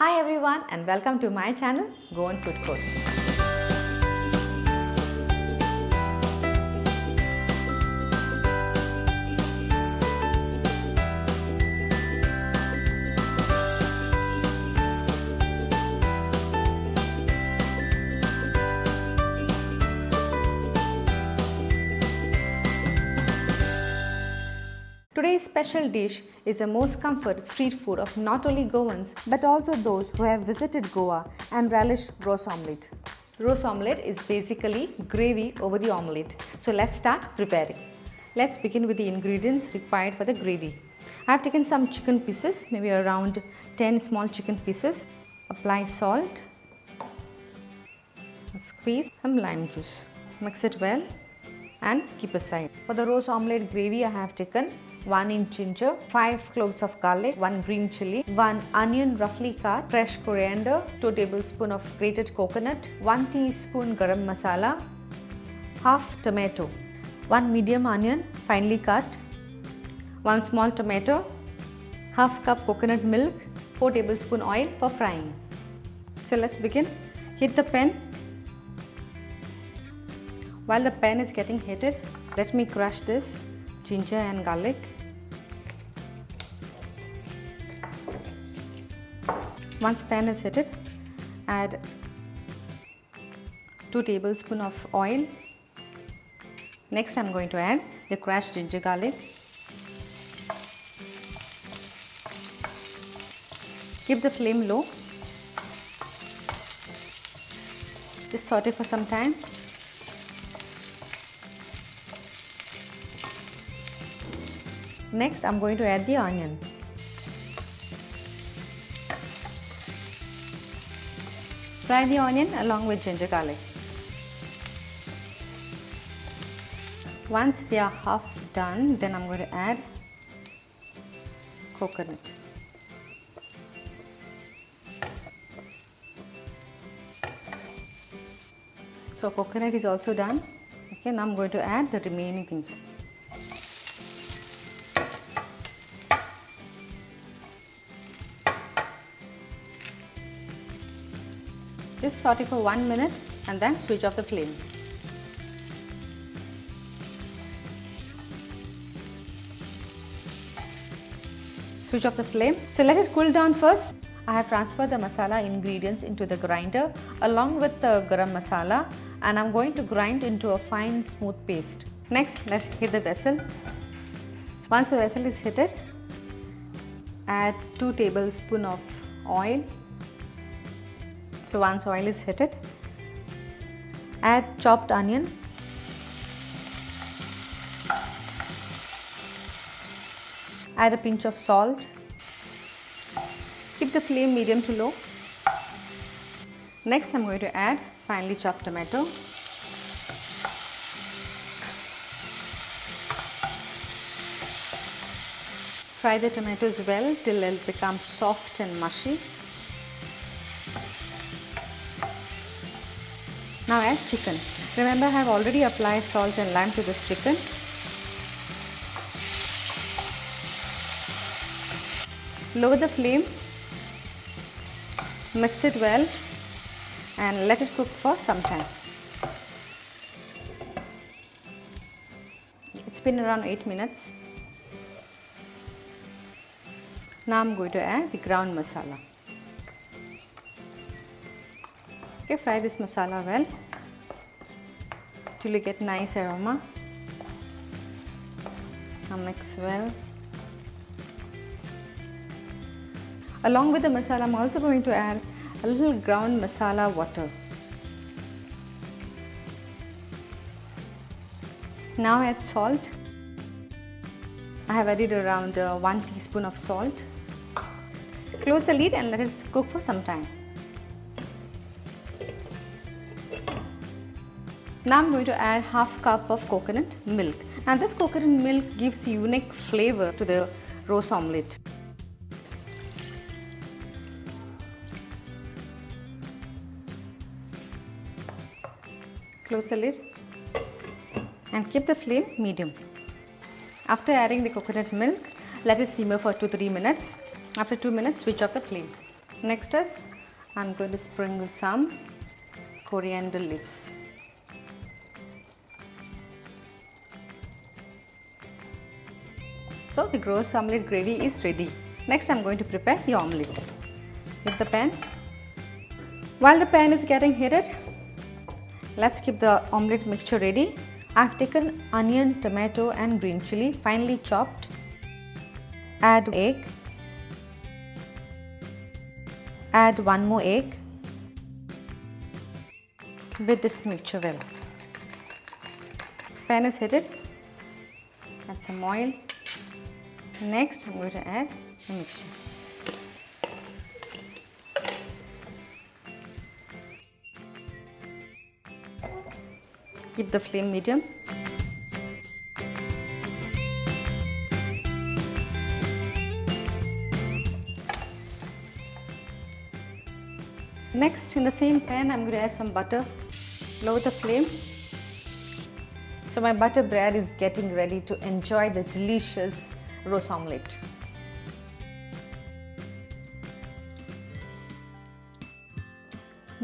Hi everyone and welcome to my channel Goan Food Court. Today's special dish is the most comfort street food of not only Goans but also those who have visited Goa and relished roast omelette. Roast omelette is basically gravy over the omelette. So let's start preparing. Let's begin with the ingredients required for the gravy. I have taken some chicken pieces, maybe around 10 small chicken pieces. Apply salt, squeeze some lime juice. Mix it well and keep aside. For the roast omelette gravy, I have taken 1 inch ginger, 5 cloves of garlic, 1 green chilli, 1 onion roughly cut, fresh coriander, 2 tablespoons of grated coconut, 1 teaspoon garam masala, half tomato, 1 medium onion finely cut, 1 small tomato, half cup coconut milk, 4 tablespoon oil for frying. So let's begin. Heat the pan. While the pan is getting heated, let me crush this ginger and garlic. Once pan is heated, add 2 tablespoons of oil. Next I am going to add the crushed ginger garlic. Keep the flame low. Just saute for some time. Next I am going to add the onion. Fry the onion along with ginger garlic. Once they are half done, then I am going to add coconut. So coconut is also done. Okay, now I am going to add the remaining things. Just saute for 1 minute and then switch off the flame. Switch off the flame. So let it cool down first. I have transferred the masala ingredients into the grinder along with the garam masala, and I am going to grind into a fine smooth paste. Next, let's heat the vessel. Once the vessel is heated, add 2 tablespoons of oil. So once oil is heated, add chopped onion, add a pinch of salt, keep the flame medium to low. Next I am going to add finely chopped tomato, fry the tomatoes well till it becomes soft and mushy. Now add chicken. Remember, I have already applied salt and lime to this chicken. Lower the flame, mix it well and let it cook for some time. It's been around 8 minutes. Now I am going to add the ground masala. Okay, fry this masala well till you get nice aroma. Now mix well. Along with the masala, I am also going to add a little ground masala water. Now add salt. I have added around 1 teaspoon of salt. Close the lid and let it cook for some time. Now I am going to add half cup of coconut milk, and this coconut milk gives unique flavor to the roast omelette. Close the lid and keep the flame medium. After adding the coconut milk, let it simmer for 2-3 minutes. After 2 minutes, switch off the flame. Next is I'm going to sprinkle some coriander leaves. So the roast omelette gravy is ready. Next I'm going to prepare the omelette. Heat the pan. While the pan is getting heated, let's keep the omelette mixture ready. I've taken onion, tomato and green chili finely chopped. Add egg. Add one more egg. Beat this mixture well. Pan is heated. Add some oil. Next I'm going to add the mixture. Keep the flame medium. Next, in the same pan, I'm going to add some butter. Lower the flame. So my butter bread is getting ready to enjoy the delicious roast omelette.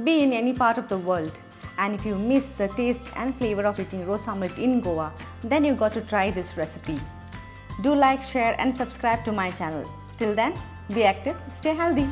Be in any part of the world, and if you miss the taste and flavor of eating roast omelette in Goa, then you got to try this recipe. Do like, share and subscribe to my channel. Till then, be active, stay healthy.